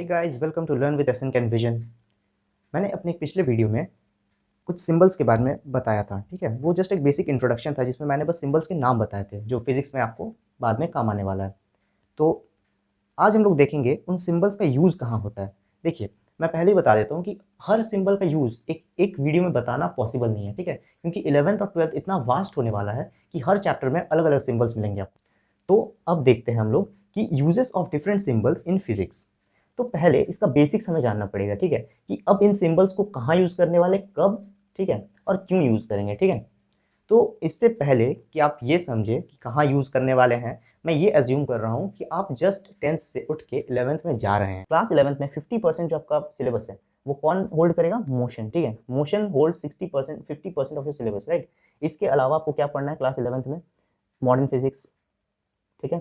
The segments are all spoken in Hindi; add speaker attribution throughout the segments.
Speaker 1: Hey guys, welcome to learn with एसन कैन विजन। मैंने अपने एक पिछले वीडियो में कुछ सिंबल्स के बारे में बताया था। ठीक है, वो जस्ट एक बेसिक इंट्रोडक्शन था जिसमें मैंने बस सिंबल्स के नाम बताए थे जो फिजिक्स में आपको बाद में काम आने वाला है। तो आज हम लोग देखेंगे उन सिंबल्स का यूज़ कहाँ होता है। देखिए, मैं पहले ही बता देता हूँ कि हर सिंबल का यूज़ एक एक वीडियो में बताना पॉसिबल नहीं है। ठीक है, क्योंकि 11th और 12th इतना वास्ट होने वाला है कि हर चैप्टर में अलग अलग सिंबल्स मिलेंगे आपको। तो अब देखते हैं हम लोग कि uses of different symbols in physics. तो पहले इसका बेसिक्स हमें जानना पड़ेगा। ठीक है, कि अब इन सिंबल्स को कहाँ यूज करने वाले, कब, ठीक है, और क्यों यूज करेंगे। ठीक है, तो इससे पहले कि आप ये समझे कि कहाँ यूज करने वाले हैं, मैं ये एज्यूम कर रहा हूँ कि आप जस्ट 10th से उठ के 11th में जा रहे हैं। क्लास 11th में 50% जो आपका सिलेबस है वो कौन होल्ड करेगा? मोशन। ठीक है, motion hold 60%, 50% of your syllabus, right. इसके अलावा आपको क्या पढ़ना है क्लास 11th में? मॉडर्न फिजिक्स, ठीक है,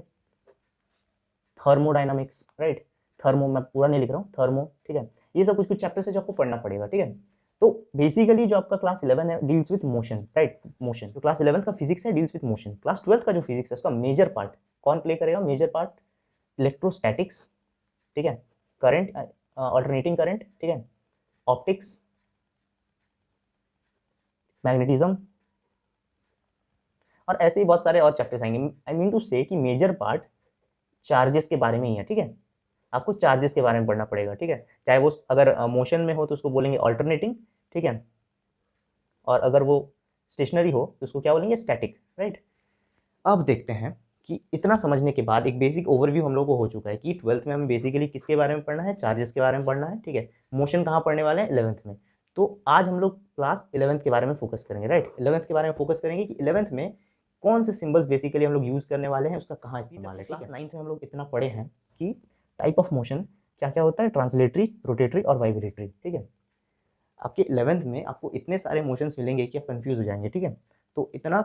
Speaker 1: थर्मोडाइनमिक्स, राइट। थर्मो मैं पूरा नहीं लिख रहा हूँ, थर्मो, ठीक है। ये सब कुछ कुछ चैप्टर्स है जो आपको पढ़ना पड़ेगा। ठीक है, तो बेसिकली जो आपका क्लास 11 है deals with motion, right. Motion जो क्लास 11 का फिजिक्स है डील्स विद मोशन। क्लास 12 का जो फिजिक्स है उसका मेजर पार्ट कौन प्ले करेगा? मेजर पार्ट इलेक्ट्रोस्टैटिक्स, ठीक है, करंट, ऑल्टरनेटिंग करंट, ठीक है, ऑप्टिक्स, मैग्नेटिज्म, और ऐसे ही बहुत सारे और चैप्टर्स आएंगे। आई मीन टू से कि मेजर पार्ट चार्जेस के बारे में ही है। ठीक है, आपको चार्जेस के बारे में पढ़ना पड़ेगा। ठीक है, चाहे वो अगर मोशन में हो तो उसको बोलेंगे ऑल्टरनेटिंग, ठीक है, और अगर वो स्टेशनरी हो तो उसको क्या बोलेंगे? Static, right. अब देखते हैं कि इतना समझने के बाद एक बेसिक ओवरव्यू हम लोग को हो चुका है कि 12th में हमें बेसिकली किसके बारे में पढ़ना है? चार्जेस के बारे में पढ़ना है। ठीक है, मोशन कहाँ पढ़ने वाले हैं? 11th में। तो आज हम लोग क्लास 11th के बारे में फोकस करेंगे, राइट। 11th के बारे में फोकस करेंगे कि 11th में कौन से सिंबल्स बेसिकली हम लोग यूज करने वाले हैं, उसका कहाँ इस्तेमाल है। क्लास 9th में हम लोग इतना पढ़े हैं कि टाइप ऑफ मोशन क्या क्या होता है? ट्रांसलेटरी, रोटेटरी और वाइब्रेटरी। ठीक है, आपके 11th में आपको इतने सारे मोशंस मिलेंगे कि आप कंफ्यूज हो जाएंगे। ठीक है, तो इतना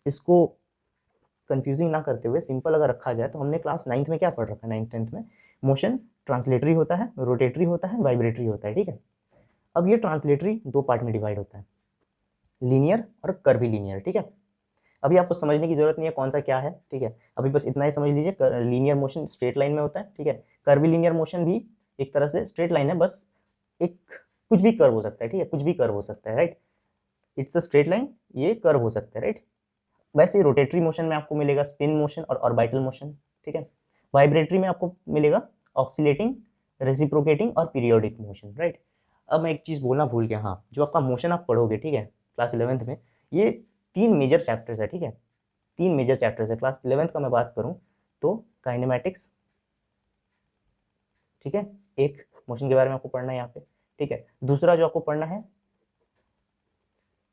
Speaker 1: इसको कंफ्यूजिंग ना करते हुए सिंपल अगर रखा जाए तो हमने क्लास 9th में क्या पढ़ रखा है? 9th 10th में मोशन ट्रांसलेटरी होता है, रोटेटरी होता है, वाइब्रेटरी होता है। ठीक है, अब ये ट्रांसलेटरी दो पार्ट में डिवाइड होता है, लीनियर और कर्वी लीनियर। ठीक है, अभी आपको समझने की जरूरत नहीं है कौन सा क्या है। ठीक है, अभी बस इतना ही समझ लीजिए, लीनियर मोशन स्ट्रेट लाइन में होता है। ठीक है, कर्वी लीनियर मोशन भी एक तरह से स्ट्रेट लाइन है, बस एक कुछ भी कर्व हो सकता है। ठीक है, कुछ भी कर्व हो सकता है, right. It's a straight line, ये कर्व हो सकता है, राइट। वैसे ही रोटेटरी मोशन में आपको मिलेगा स्पिन मोशन और ऑर्बिटल मोशन। ठीक है, वाइब्रेटरी में आपको मिलेगा ऑक्सीलेटिंग, रेसिप्रोकेटिंग और पीरियोडिक मोशन, राइट। अब मैं एक चीज बोलना भूल गया, हाँ, जो आपका मोशन आप पढ़ोगे, ठीक है, क्लास 11th में, ये तीन मेजर चैप्टर्स है। ठीक है, तीन मेजर चैप्टर्स है। क्लास 11th का मैं बात करूं तो काइनेमैटिक्स, ठीक है, एक मोशन के बारे में आपको पढ़ना है यहाँ पे। ठीक है, दूसरा जो आपको पढ़ना है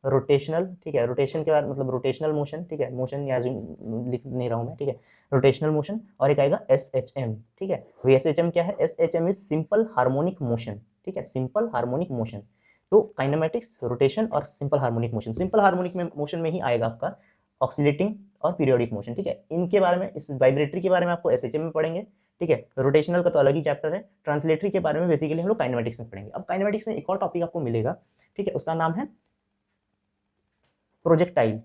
Speaker 1: रोटेशनल, ठीक है, रोटेशन के बाद मतलब रोटेशनल मोशन, ठीक है, मोशन या लिख नहीं रहा हूँ मैं, ठीक है, रोटेशनल मोशन। और एक आएगा एस एच एम। ठीक है, वो एस एच एम क्या है? S H M is simple harmonic motion. ठीक है, सिंपल हार्मोनिक मोशन। तो काइनेमेटिक्स, रोटेशन और simple harmonic motion. Simple harmonic motion में ही आएगा आपका ऑक्सीलेटिंग और पीरियोडिक मोशन। ठीक है, इनके बारे में, इस वाइब्रेटरी के बारे में आपको एस एच एम में पढ़ेंगे। ठीक है, रोटेशनल का तो अलग ही चैप्टर है। ट्रांसलेटरी के बारे में बेसिकली हम लोग काइनेमेटिक्स में पढ़ेंगे। अब काइनेमेटिक्स में एक और टॉपिक आपको मिलेगा, ठीक है, उसका नाम है प्रोजेक्टाइल।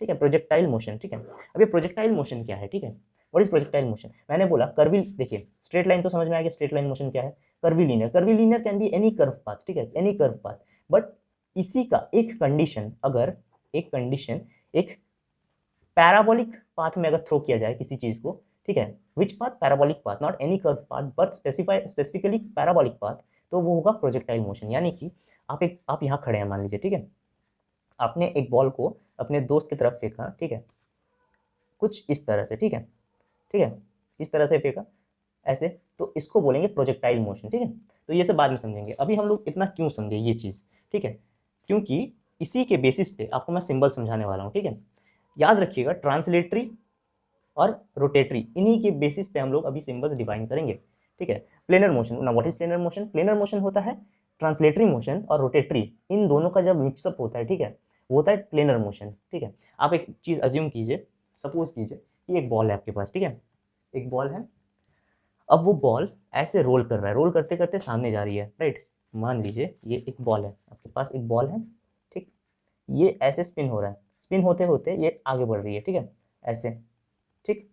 Speaker 1: ठीक है, प्रोजेक्टाइल मोशन। ठीक है, अब ये प्रोजेक्टाइल मोशन क्या है? ठीक है, व्हाट इज प्रोजेक्टाइल मोशन? मैंने बोला कर्वी, देखिए स्ट्रेट लाइन तो समझ में आ गया, स्ट्रेट लाइन मोशन क्या है। Curvy linear, curvy linear can be any curve path. ठीक है, एनी कर्व पाथ, बट इसी का एक कंडीशन, अगर एक कंडीशन एक पैराबोलिक पाथ में अगर थ्रो किया जाए किसी चीज को, ठीक है, विच path? Parabolic path, not any curve path but specifically parabolic path, तो वो होगा प्रोजेक्टाइल मोशन। यानी कि आप यहाँ खड़े हैं मान लीजिए, ठीक है, आपने एक बॉल को अपने दोस्त की तरफ फेंका, ठीक है, कुछ इस तरह से, ठीक है, ठीक है, इस तरह से फेंका ऐसे, तो इसको बोलेंगे प्रोजेक्टाइल मोशन। ठीक है, तो ये सब बाद में समझेंगे, अभी हम लोग इतना क्यों समझे ये चीज, ठीक है, क्योंकि इसी के बेसिस पे आपको मैं सिंबल समझाने वाला हूँ। ठीक है, याद रखिएगा, ट्रांसलेटरी और रोटेटरी, इन्हीं के बेसिस पे हम लोग अभी सिंबल्स डिफाइन करेंगे। ठीक है, प्लेनर मोशन, ना what is planar motion? Planar motion होता है ट्रांसलेटरी मोशन और रोटेटरी, इन दोनों का जब मिक्सअप होता है, ठीक है, वो होता है प्लेनर मोशन। ठीक है, आप एक चीज अज्यूम कीजिए, सपोज कीजिए कि एक बॉल है आपके पास, ठीक है, एक बॉल है। अब वो बॉल ऐसे रोल कर रहा है, रोल करते करते सामने जा रही है, राइट। मान लीजिए ये एक बॉल है, आपके पास एक बॉल है, ठीक, ये ऐसे स्पिन हो रहा है, स्पिन होते होते ये आगे बढ़ रही है, ठीक है, ऐसे, ठीक।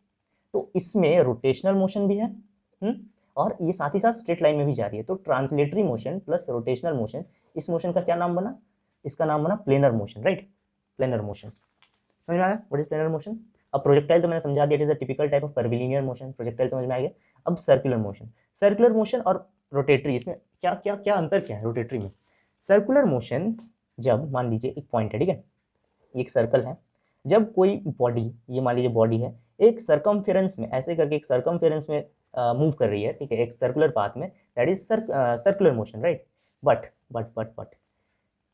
Speaker 1: तो इसमें रोटेशनल मोशन भी है, और ये साथ ही साथ स्ट्रेट लाइन में भी जा रही है। तो translatory motion plus rotational motion, इस मोशन का क्या नाम बना, इसका नाम बना planar motion, right, planar motion. समझ में आया व्हाट इज प्लेनर मोशन। अब प्रोजेक्टाइल तो मैंने समझा दिया, it is a typical type of curvilinear motion, projectile समझ में आ गया। अब सर्कुलर मोशन, सर्कुलर मोशन और रोटेटरी, इसमें क्या क्या क्या अंतर क्या है रोटेटरी में। सर्कुलर मोशन, जब मान लीजिए एक पॉइंट है, ठीक है, एक सर्कल है, जब कोई बॉडी, ये मान लीजिए बॉडी है, एक सर्कमफेरेंस में ऐसे करके एक सर्कमफेरेंस में मूव कर रही है, ठीक है, एक सर्कुलर पाथ में, that is circular motion, right. But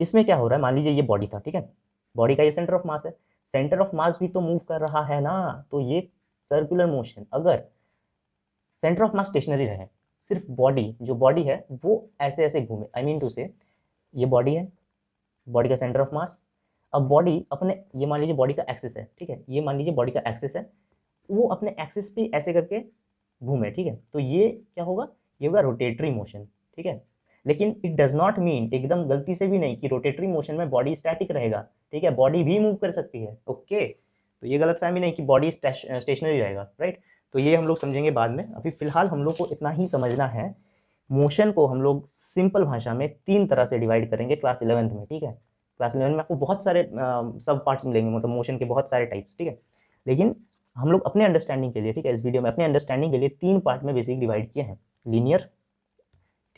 Speaker 1: इसमें क्या हो रहा है, मान लीजिए ये बॉडी था, ठीक है, बॉडी का ये सेंटर ऑफ मास है, सेंटर ऑफ मास भी तो मूव कर रहा है ना, तो ये सर्कुलर मोशन। अगर सेंटर ऑफ मास स्टेशनरी रहे, सिर्फ बॉडी, जो बॉडी है वो ऐसे ऐसे घूमे, आई मीन टू से ये बॉडी है, बॉडी का सेंटर ऑफ मास, अब बॉडी अपने, ये मान लीजिए बॉडी का एक्सिस है, ठीक है, ये मान लीजिए बॉडी का एक्सिस है, वो अपने एक्सिस पे ऐसे करके घूमे, ठीक है, तो ये क्या होगा, ये होगा रोटेटरी मोशन, ठीक है। लेकिन इट डज नॉट मीन, एकदम गलती से भी नहीं, कि रोटेटरी मोशन में बॉडी स्टैटिक रहेगा, ठीक है, बॉडी भी मूव कर सकती है, ओके। तो ये गलतफहमी नहीं कि बॉडी स्टेशनरी रहेगा, राइट। तो ये हम लोग समझेंगे बाद में, अभी फिलहाल हम लोग को इतना ही समझना है। मोशन को हम लोग सिंपल भाषा में 3 तरह से डिवाइड करेंगे क्लास 11th में, ठीक है। क्लास 11 में आपको बहुत सारे सब पार्ट्स मिलेंगे, मतलब मोशन के बहुत सारे टाइप्स, ठीक है। लेकिन हम लोग अपने अंडरस्टैंडिंग के लिए, ठीक है, इस वीडियो में अपने अंडरस्टैंडिंग के लिए 3 पार्ट में बेसिक डिवाइड किए हैं। लीनियर,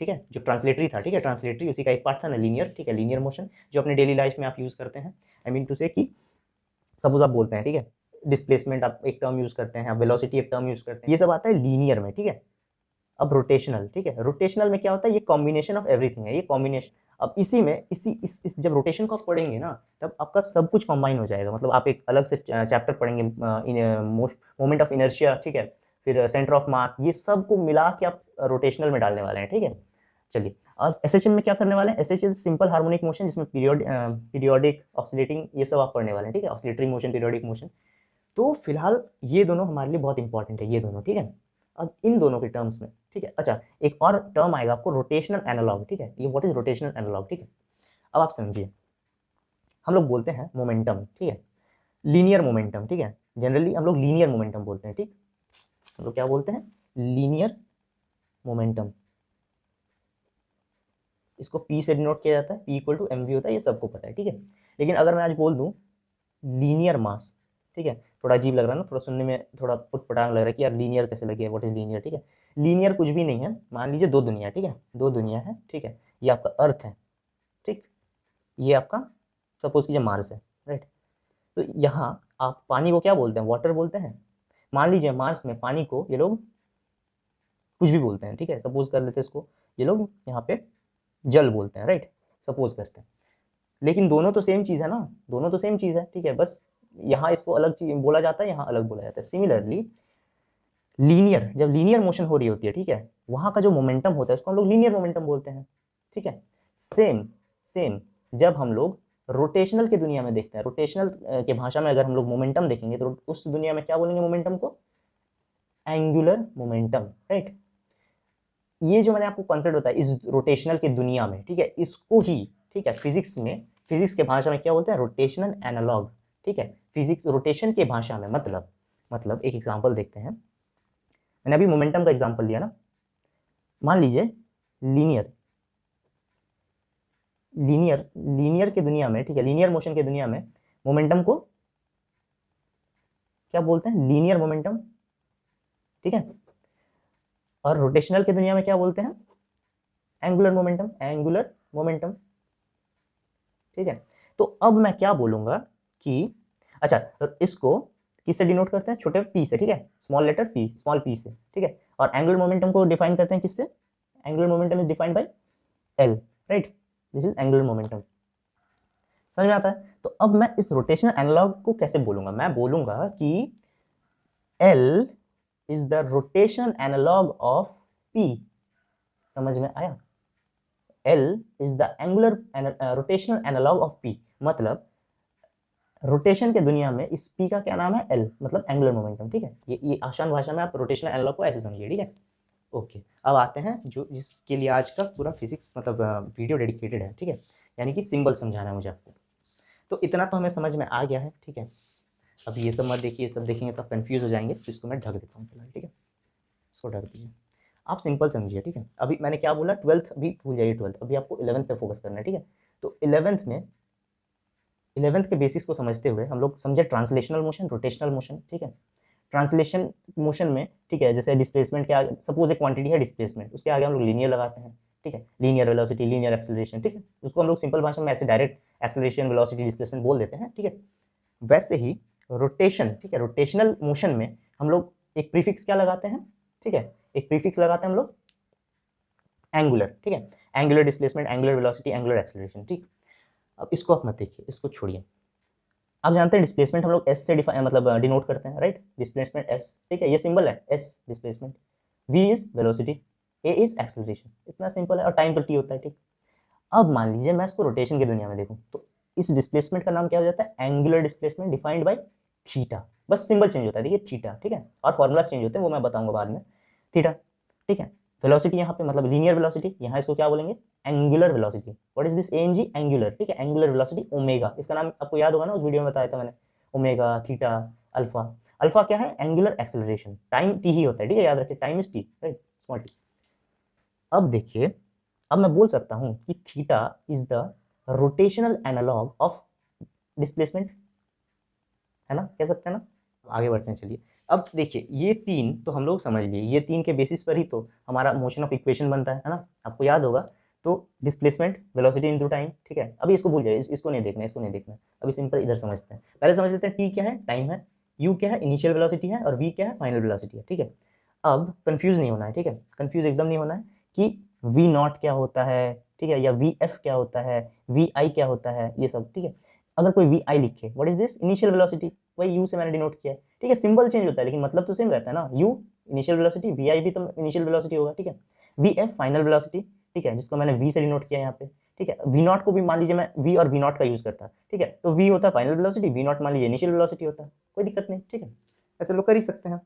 Speaker 1: ठीक है, जो ट्रांसलेटरी था, ठीक है, ट्रांसलेटरी उसी का एक पार्ट था ना, लीनियर, ठीक है, लीनियर मोशन जो अपने डेली लाइफ में आप यूज करते हैं। आई मीन टू से कि सपोज आप बोलते हैं, ठीक है, डिस्प्लेसमेंट आप एक टर्म यूज करते हैं, आप वेलोसिटी एक टर्म यूज करते हैं, ये सब आता है लीनियर में, ठीक है। अब रोटेशनल, ठीक है, रोटेशनल में क्या होता है, ये कॉम्बिनेशन ऑफ एवरीथिंग है, ये कॉम्बिनेशन। अब इसी में इस जब रोटेशन को आप पढ़ेंगे ना, तब आपका सब कुछ कंबाइन हो जाएगा, मतलब आप एक अलग से चैप्टर पढ़ेंगे, मोमेंट ऑफ इनर्शिया, ठीक है, फिर सेंटर ऑफ मास, ये सब को मिला के आप रोटेशनल में डालने वाले हैं, ठीक है। चलिए, आज एसएचएम में क्या करने वाले हैं, एसएचएम सिंपल हार्मोनिक मोशन, जिसमें पीरियोडिक ऑसिलेटिंग ये सब आप पढ़ने वाले हैं, ठीक है, ऑसिलेटरी मोशन, पीरियोडिक मोशन। तो फिलहाल ये दोनों हमारे लिए बहुत इंपॉर्टेंट है, ये दोनों, ठीक है। अब इन दोनों के टर्म्स में, ठीक है, अच्छा एक और टर्म आएगा आपको, रोटेशनल एनालॉग, ठीक है, ये व्हाट इज रोटेशनल एनालॉग, ठीक है। अब आप समझिए, हम लोग बोलते हैं मोमेंटम, ठीक है, लीनियर मोमेंटम, ठीक है, जनरली हम लोग लीनियर मोमेंटम बोलते हैं, ठीक, हम लोग क्या बोलते हैं, लीनियर मोमेंटम। इसको पी से डिनोट किया जाता है, P equal to M V होता है, ये सबको पता है, ठीक है। लेकिन अगर मैं आज बोल दूं लीनियर मास, ठीक है, थोड़ा अजीब लग रहा है ना, थोड़ा सुनने में थोड़ा पुटपटांग लग रहा है कि यार लीनियर कैसे लगे, व्हाट इज लीनियर, ठीक है। लीनियर कुछ भी नहीं है, मान लीजिए 2 दुनिया, ठीक है, 2 दुनिया है, ठीक है, ये आपका अर्थ है, ठीक, ये आपका सपोज कीजिए मार्स है, राइट। तो यहाँ आप पानी को क्या बोलते हैं, वाटर बोलते हैं। मान लीजिए मार्स में पानी को ये लोग कुछ भी बोलते हैं, ठीक है, सपोज कर लेते हैं इसको, ये लोग यहाँ पे जल बोलते हैं, राइट, सपोज करते हैं। लेकिन दोनों तो सेम चीज़ है ना, दोनों तो सेम चीज़ है, ठीक है, बस यहाँ इसको अलग चीज बोला जाता है, यहाँ अलग बोला जाता है। सिमिलरली लीनियर, जब लीनियर मोशन हो रही होती है, ठीक है, वहाँ का जो मोमेंटम होता है उसको हम लोग लीनियर मोमेंटम बोलते हैं, ठीक है। सेम सेम जब हम लोग रोटेशनल की दुनिया में देखते हैं, रोटेशनल के भाषा में अगर हम लोग मोमेंटम देखेंगे तो उस दुनिया में क्या बोलेंगे मोमेंटम को, एंगुलर मोमेंटम, राइट। ये जो मैंने आपको कॉन्सेप्ट बताया इस रोटेशनल की दुनिया में, ठीक है, इसको ही, ठीक है, फिजिक्स में, फिजिक्स के भाषा में क्या बोलते हैं, रोटेशनल एनालॉग, ठीक है। फिजिक्स रोटेशन के भाषा में मतलब एक एग्जांपल देखते हैं, मैंने अभी मोमेंटम का एग्जांपल लिया ना, मान लीजिए लीनियर लीनियर लीनियर के दुनिया में, ठीक है, लीनियर मोशन के दुनिया में मोमेंटम को क्या बोलते हैं, लीनियर मोमेंटम, ठीक है। और रोटेशनल के दुनिया में क्या बोलते हैं, एंगुलर मोमेंटम, एंगुलर मोमेंटम, ठीक है। तो अब मैं क्या बोलूंगा कि अच्छा, तो इसको किससे डिनोट करते हैं, छोटे पी से, ठीक है, small letter P, small P से, ठीक है। और एंगुलर मोमेंटम को डिफाइन करते हैं किससे, angular momentum is defined by L, right, this is angular momentum. समझ में आता है। तो अब मैं इस रोटेशनल एनालॉग को कैसे बोलूंगा, मैं बोलूंगा कि L is the rotational analog of P. समझ में आया, L is the angular rotational analog of P, मतलब रोटेशन के दुनिया में इस P का क्या नाम है, L, मतलब एंगुलर मोमेंटम, ठीक है। ये आसान भाषा में आप रोटेशनल एनालॉग को ऐसे समझिए, ठीक है। ओके, अब आते हैं जो जिसके लिए आज का पूरा फिजिक्स मतलब वीडियो डेडिकेटेड है, ठीक है, यानी कि सिंबल समझाना है मुझे आपको। तो इतना तो हमें समझ में आ गया है, ठीक है। अब ये सब मत देखिए, सब देखेंगे तो कंफ्यूज हो जाएंगे, तो इसको मैं ढक देता हूँ फिलहाल, ठीक है, इसको ढक दीजिए। आप सिंपल समझिए, ठीक है। अभी मैंने क्या बोला, 12th अभी भूल जाइए, 12th अभी आपको 11th पे फोकस करना है, ठीक है। तो 11th के बेसिस को समझते हुए हम लोग समझे ट्रांसलेशनल मोशन, रोटेशनल मोशन, ठीक है। ट्रांसलेशन मोशन में, ठीक है, जैसे डिस्प्लेसमेंट के आगे सपोज एक क्वांटिटी है डिस्प्लेसमेंट, उसके आगे हम लोग लीनियर लगाते हैं, ठीक है, लीनियर वेलोसिटी, लीनियर एक्सेलरेशन, ठीक है, उसको हम लोग सिंपल भाषा में ऐसे डायरेक्ट एक्सेलरेशन, वेलोसिटी, डिस्प्लेसमेंट बोल देते हैं, ठीक है। वैसे ही रोटेशन, ठीक है, रोटेशनल मोशन में हम लोग एक प्रीफिक्स क्या लगाते हैं, ठीक है, एक प्रीफिक्स लगाते हैं हम लोग एंगुलर, ठीक है, angular displacement, angular velocity, angular acceleration, ठीक। अब इसको आप मत देखिए, इसको छोड़िए। आप जानते हैं डिस्प्लेसमेंट हम लोग एस से डिफाइन मतलब डिनोट करते हैं, राइट, डिस्प्लेसमेंट एस, ठीक है, ये सिंबल है S displacement, V is velocity, A is acceleration, इतना सिंपल है, और टाइम तो टी होता है, ठीक। अब मान लीजिए मैं इसको रोटेशन की दुनिया में देखूं, तो इस डिस्प्लेसमेंट का नाम क्या हो जाता है, angular displacement defined by theta, बस सिंबल चेंज होता है, देखिए थीटा, ठीक है, और फॉर्मूला चेंज होते हैं, वो मैं बताऊंगा बाद में, थीटा, ठीक है। वेलोसिटी यहाँ पे मतलब लीनियर वेलोसिटी, यहाँ इसको क्या बोलेंगे, angular velocity, what is this एनजी, एंगुलर, ठीक है, एंगुलर वेलोसिटी ओमेगा, इसका नाम आपको याद होगा ना, उस वीडियो में बताया था मैंने, ओमेगा, थीटा, अल्फा। अल्फा क्या है, एंगुलर एक्सेलरेशन, टाइम टी ही होता है, ठीक है, याद रखिए time is T, right, small T. अब देखिए, अब मैं बोल सकता हूं कि theta is the rotational analog of displacement, है ना, कह सकते हैं ना। आगे बढ़ते हैं, चलिए। अब देखिए ये तीन तो हम लोग समझ लिए, ये तीन के बेसिस पर ही तो हमारा मोशन ऑफ इक्वेशन बनता है ना, आपको याद होगा। तो डिस्प्लेसमेंट, वेलोसिटी इनटू टाइम, ठीक है, अभी इसको भूल जाइए, इसको नहीं देखना, इसको नहीं देखना, अभी सिंपल इधर समझते हैं, पहले समझ लेते हैं टी क्या है, टाइम है, यू क्या है, इनिशियल वेलोसिटी है, और वी क्या है, फाइनल वेलोसिटी है, ठीक है। अब कंफ्यूज नहीं होना है, ठीक है, कंफ्यूज एकदम नहीं होना है कि वी नॉट क्या होता है, ठीक है, या वी एफ क्या होता है, वी आई क्या होता है, ये सब, ठीक है। अगर कोई वी आई लिखे, what is this, initial velocity, वही यू से मैंने डिनोट किया है, ठीक है, सिंबल चेंज होता है लेकिन मतलब तो सेम रहता है ना, यू इनिशियल वेलोसिटी, वी आई भी तो इनिशियल वेलोसिटी होगा, ठीक है। वी एफ फाइनल वेलोसिटी, ठीक है, जिसको मैंने वी से डिनोट किया यहाँ पे, ठीक है। वी नॉट को भी मान लीजिए मैं वी और वी नॉट का यूज करता, ठीक है, तो वी होता है फाइनल वेलोसिटी, वी नॉट मान लीजिए इनिशियल वेलोसिटी होता है, कोई दिक्कत नहीं, ठीक है, ऐसे लोग कर ही सकते हैं।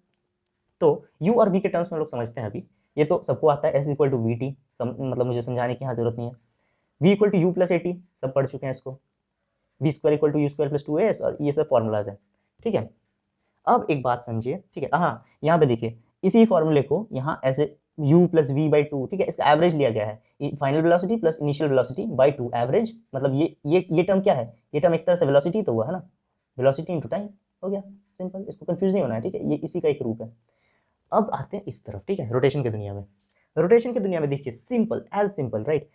Speaker 1: तो u और v के टर्म्स में लोग समझते हैं अभी, ये तो सबको आता है, s equal to V T, मतलब मुझे समझाने की यहाँ जरूरत नहीं है, v equal to U plus A T, सब पढ़ चुके हैं इसको, V square equal to U square plus two S, और ये सब फॉर्मूलाज हैं, ठीक है। अब एक बात समझिए, ठीक है, हाँ यहाँ पे देखिए, इसी फॉर्मूले को यहाँ ऐसे u plus V by two, ठीक है, इसका एवरेज लिया गया है, final velocity plus initial velocity by two average, मतलब ये टर्म क्या है, ये टर्म एक तरह से वेलोसिटी तो हुआ है ना, वेलोसिटी इनटू टाइम, हो गया सिंपल, इसको कंफ्यूज नहीं होना है, ठीक है, ये इसी का एक रूप है। अब आते हैं इस तरफ, ठीक है, रोटेशन की दुनिया में, रोटेशन की दुनिया में देखिए सिंपल एज सिंपल, राइट,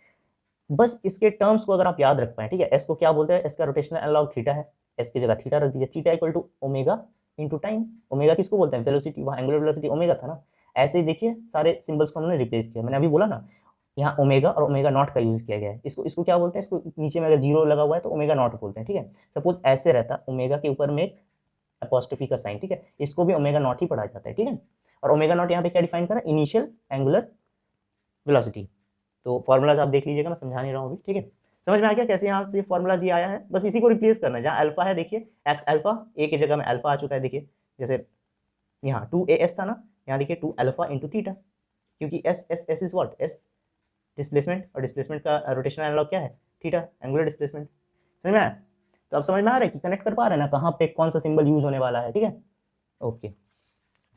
Speaker 1: बस इसके टर्म्स को अगर आप याद रख पाए, ठीक है, एस को क्या बोलते हैं, एस का रोटेशनल एनालॉग थीटा है, एस की जगह थीटा रख दीजिए, theta equal to omega into time, omega किसको बोलते हैं, वेलोसिटी, वहाँ एंगुलर वेलोसिटी ओमेगा था ना, ऐसे ही देखिए सारे सिंबल्स को हमने रिप्लेस किया, मैंने अभी बोला ना, यहाँ ओमेगा और ओमेगा नॉट का यूज किया गया है, इसको इसको क्या बोलते हैं, इसको नीचे में अगर जीरो लगा हुआ है तो ओमेगा नॉट बोलते हैं, ठीक है। सपोज ऐसे रहता, ओमेगा के ऊपर में एक अपोस्ट्रोफी का साइन, ठीक है, इसको भी ओमेगा नॉट ही पढ़ा जाता है, ठीक है। और ओमेगा नॉट यहाँ पे क्या डिफाइन करा, इनिशियल एंगुलर वेलोसिटी। तो फॉर्मूलाज आप देख लीजिएगा, मैं समझा नहीं रहा हूँ अभी, ठीक है, समझ में आ गया कैसे यहाँ से फॉर्मूला जी आया है, बस इसी को रिप्लेस करना है, जहाँ अल्फा है देखिए, एक्स अल्फा, ए की जगह में अल्फा आ चुका है, देखिए जैसे यहाँ टू ए एस था ना, यहाँ देखिए टू अल्फा इंटू थीटा, क्योंकि S S S is what, S displacement, और डिस्प्लेसमेंट का रोटेशनल एनालॉग क्या है, थीटा, एंगुलर डिस्प्लेसमेंट, समझ में आया। तो अब समझ में आ रहा है कि कनेक्ट कर पा रहे हैं ना, कहाँ पे कौन सा सिंबल यूज होने वाला है, ठीक है, ओके।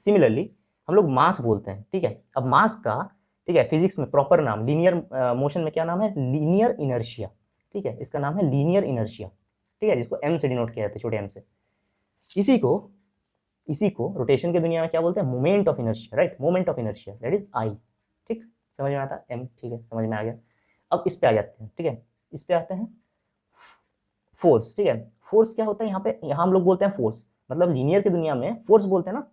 Speaker 1: सिमिलरली हम लोग मास बोलते हैं, ठीक है, अब मास का, ठीक है, फिजिक्स में प्रॉपर नाम, लीनियर मोशन में क्या नाम है, लीनियर इनर्शिया, ठीक है, इसका नाम है लीनियर इनर्शिया, ठीक है, जिसको एम से डिनोट किया जाता है, छोटे एम से। इसी को रोटेशन की दुनिया में क्या बोलते हैं, moment of inertia, right, moment of inertia, that is I, ठीक, समझ में आता एम, ठीक है, समझ में आ गया। अब इस पे आ जाते हैं, ठीक है, इस पे आते हैं फोर्स, ठीक है, फोर्स क्या होता है यहाँ पे, यहाँ हम लोग बोलते हैं फोर्स, मतलब लीनियर की दुनिया में फोर्स बोलते हैं ना,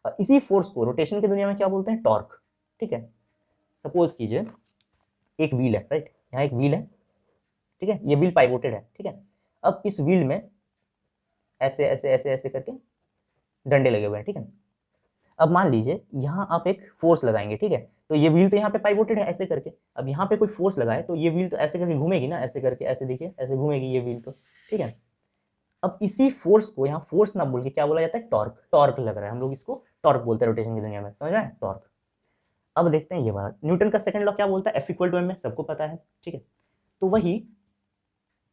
Speaker 1: और इसी फोर्स को रोटेशन की दुनिया में क्या बोलते हैं, टॉर्क, ठीक है। सपोज कीजिए एक व्हील है, राइट, यहाँ एक व्हील है, ठीक है, ये व्हील पाइवोटेड है, ठीक है। अब इस व्हील में ऐसे ऐसे ऐसे ऐसे करके डंडे लगे हुए हैं, ठीक है। अब मान लीजिए यहाँ आप एक फोर्स लगाएंगे, ठीक है, तो ये व्हील तो यहाँ पे पाइवोटेड है ऐसे करके, अब यहाँ पे कोई फोर्स लगाए तो ये व्हील तो ऐसे करके घूमेगी ना, ऐसे करके, ऐसे देखिए ऐसे घूमेगी ये व्हील तो, ठीक है। अब इसी फोर्स को यहाँ फोर्स ना बोल के क्या बोला जाता है, टॉर्क, टॉर्क लग रहा है, हम लोग इसको टॉर्क बोलते हैं रोटेशन की दुनिया में, समझ आए, टॉर्क। अब देखते हैं ये बात, न्यूटन का सेकंड लॉ क्या बोलता है, एफ इक्वल टू एम में, सबको पता है, ठीक है। तो वही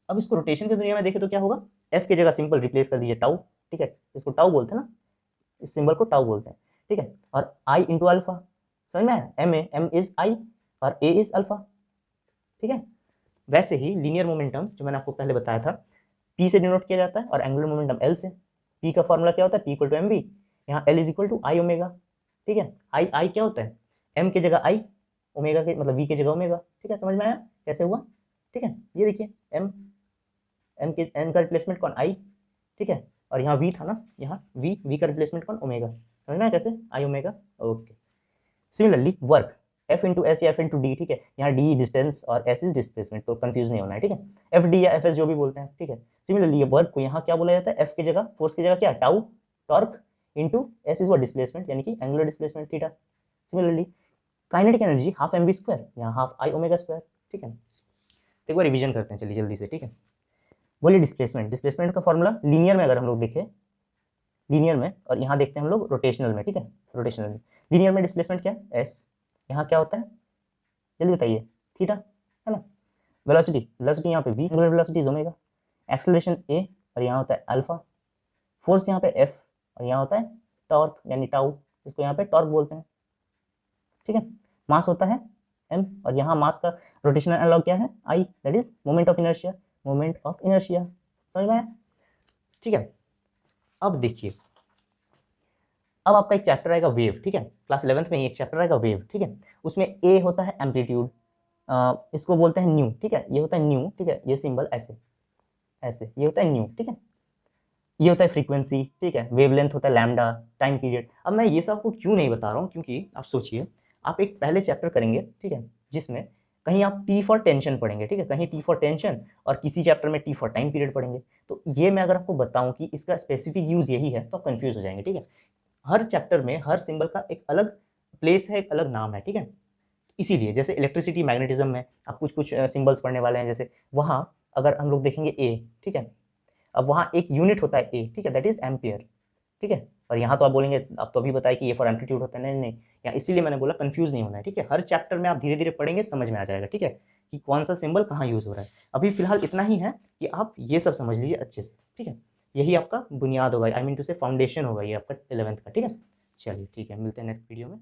Speaker 1: अब इसको रोटेशन की दुनिया में देखें तो क्या होगा, एफ की जगह सिंपल रिप्लेस कर दीजिए टाउ, ठीक है, इसको टाउ बोलते हैं ना, इस सिंबल को टाउ बोलते हैं, ठीक है, और आई इंटू अल्फा, समझ में आया? एम इज आई और ए इज अल्फा, ठीक है। वैसे ही लीनियर मोमेंटम जो मैंने आपको पहले बताया था, पी से डिनोट किया जाता है और एंगुलर मोमेंटम एल से। पी का फॉर्मूला क्या होता है? P equal to M V, यहाँ L is equal to I omega, ठीक है। आई क्या होता है? एम की जगह आई, ओमेगा के मतलब वी की जगह ओमेगा, ठीक है। समझ में आया कैसे हुआ? ठीक है, ये देखिए एम का रिप्लेसमेंट कौन? आई, ठीक है। और यहाँ वी था ना, यहाँ वी का रिप्लेसमेंट कौन? ओमेगा। समझ में आया कैसे? I omega, okay. Similarly work F into S या एफ इंटू डी, ठीक है। यहाँ डी डिस्टेंस और एस इज डिस्प्लेसमेंट, तो कंफ्यूज नहीं होना है, ठीक है। एफ डी या एफ एस जो भी बोलते हैं, ठीक है। सिमिलरली ये वर्क को यहाँ क्या बोला जाता है? एफ की जगह, फोर्स की जगह क्या? Tau, torque into S is वो डिस्प्लेसमेंट यानी कि angular displacement theta. Similarly kinetic energy half M V square, यहाँ हाफ आई ओमेगा स्क्वायर, ठीक है। तो एक बार रिविजन करते हैं चलिए जल्दी से, ठीक है। बोलिए डिस्प्लेसमेंट का फॉर्मूला लीनियर में अगर हम लोग देखें, लीनियर में, और यहाँ देखते हैं हम लोग रोटेशनल में, ठीक है। रोटेशनल में, लीनियर में डिस्प्लेसमेंट क्या है? एस, यहाँ क्या होता है जल्दी बताइए? थीटा, है ना। वेलोसिटी यहाँ पे v, angular velocity is omega, acceleration a, और यहाँ होता है अल्फा, फोर्स यहाँ पे f, और यहाँ होता है टॉर्क यानी टाउ, इसको यहाँ पे टॉर्क बोलते हैं, ठीक है। मास होता है m, और यहाँ मास का रोटेशनल एनालॉग क्या है? I, that is moment of inertia, समझ में आया? ठीक है। अब देखिए, अब आपका एक चैप्टर आएगा वेव, ठीक है। क्लास 11th में ही एक चैप्टर आएगा वेव, ठीक है। उसमें ए होता है एम्पलीट्यूड, इसको बोलते हैं न्यू, ठीक है। ये होता है न्यू, ठीक है। ये सिंबल ऐसे ऐसे, ये होता है न्यू, ठीक है। ये होता है फ्रीक्वेंसी, ठीक है। वेवलेंथ होता है लैम्डा, टाइम पीरियड। अब मैं ये सब आपको क्यों नहीं बता रहा हूँ, क्योंकि आप सोचिए, आप एक पहले चैप्टर करेंगे, ठीक है, जिसमें कहीं आप टी फॉर टेंशन पढ़ेंगे, ठीक है, कहीं टी फॉर टेंशन, और किसी चैप्टर में टी फॉर टाइम पीरियड पढ़ेंगे। तो ये मैं अगर आपको बताऊं कि इसका स्पेसिफिक यूज यही है, तो आप कंफ्यूज हो जाएंगे, ठीक है। हर चैप्टर में हर सिंबल का एक अलग प्लेस है, एक अलग नाम है, ठीक है। इसीलिए जैसे इलेक्ट्रिसिटी मैग्नेटिज्म में आप कुछ सिंबल्स पढ़ने वाले हैं, जैसे वहाँ अगर हम लोग देखेंगे ए, ठीक है, अब वहाँ एक यूनिट होता है ए, ठीक है, दैट इज एम्पियर, ठीक है। और यहाँ तो आप बोलेंगे, अब तो अभी बताया कि ए फॉर एम्पलीट्यूड होता है, नहीं नहीं, यहाँ इसीलिए मैंने बोला कंफ्यूज नहीं होना है, ठीक है। हर चैप्टर में आप धीरे धीरे पढ़ेंगे, समझ में आ जाएगा, ठीक है, कि कौन सा सिंबल कहाँ यूज हो रहा है। अभी फिलहाल इतना ही है कि आप ये सब समझ लीजिए अच्छे से, ठीक है। यही आपका बुनियाद होगा, आई मीन टू से फाउंडेशन होगा ये आपका 11th का, ठीक है। चलिए ठीक है, मिलते हैं नेक्स्ट वीडियो में।